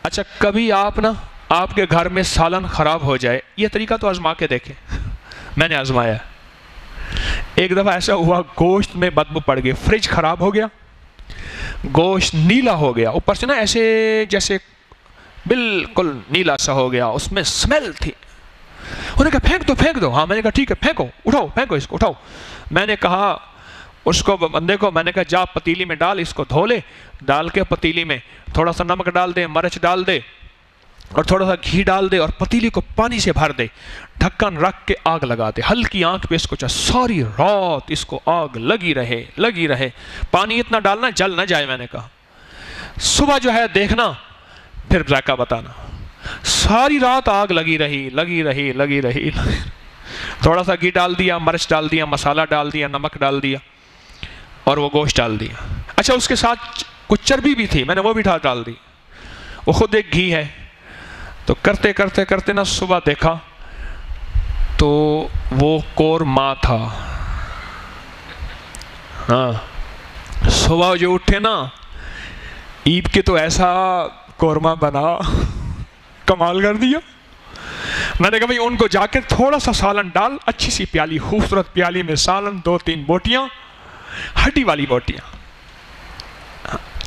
اچھا کبھی آپ کے گھر میں سالن خراب ہو جائے، یہ طریقہ تو آزما کے دیکھیں، میں نے آزمایا۔ ایک دفعہ ایسا ہوا گوشت میں بدبو پڑ گئی، فریج خراب ہو گیا، گوشت نیلا ہو گیا، اوپر سے نا ایسے جیسے بالکل نیلا سا ہو گیا، اس میں سمیل تھی۔ انہوں نے کہا پھینک دو۔ ہاں میں نے کہا ٹھیک ہے پھینکو، پھینکو اس کو اٹھاؤ۔ میں نے کہا اس کو بندے کو، میں نے کہا جا پتیلی میں ڈال، اس کو دھو لے، ڈال کے پتیلی میں تھوڑا سا نمک ڈال دے، مرچ ڈال دے اور تھوڑا سا گھی ڈال دے اور پتیلی کو پانی سے بھر دے، ڈھکن رکھ کے آگ لگا دے، ہلکی آنچ پہ اس کو ساری رات اس کو آگ لگی رہے، پانی اتنا ڈالنا جل نہ جائے۔ میں نے کہا صبح جو ہے دیکھنا پھر ذائقہ بتانا۔ ساری رات آگ لگی رہی، تھوڑا سا گھی ڈال دیا، مرچ ڈال دیا، مسالہ ڈال دیا، نمک ڈال دیا اور وہ گوشت ڈال دیا۔ اچھا اس کے ساتھ کچھ چربی بھی تھی، میں نے وہ بھی ڈال دی، وہ خود ایک گھی ہے۔ تو کرتے نا صبح دیکھا تو وہ قورمہ تھا۔ ہاں صبح جو اٹھے نا عید کے تو ایسا قورمہ بنا، کمال کر دیا۔ میں نے کہا بھائی ان کو جا کے تھوڑا سا سالن ڈال، اچھی سی پیالی، خوبصورت پیالی میں سالن، 2-3 بوٹیاں، ہڈی والی بوٹیاں۔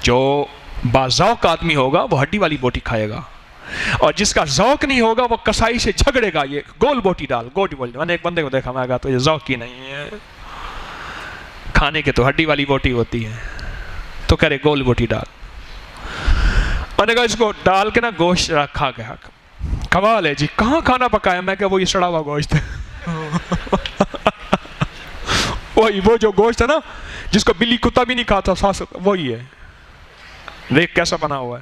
جو باذوق آدمی ہوگا وہ ہڈی والی بوٹی کھائے گا، اور جس کا ذوق نہیں ہوگا وہ کسائی سے جھگڑے گا، یہ گول بوٹی ڈال، گول بوٹی۔ میں نے ایک بندے کو دیکھا، میں کہا تو یہ ذوق ہی نہیں ہے، کھانے کے تو ہڈی والی بوٹی ہوتی ہے، تو کہہ رہے گول بوٹی ڈال۔ میں نے کہا اس کو ڈال کے نا گوشت رکھا گیا، کمال ہے جی، کہاں کھانا پکایا؟ میں کہا وہ یہ سڑا ہوا گوشت ہے، وہ جو گوشت ہے نا جس کو بلی کتا بھی نہیں کھاتا، وہی ہے، دیکھ کیسا بنا ہوا ہے۔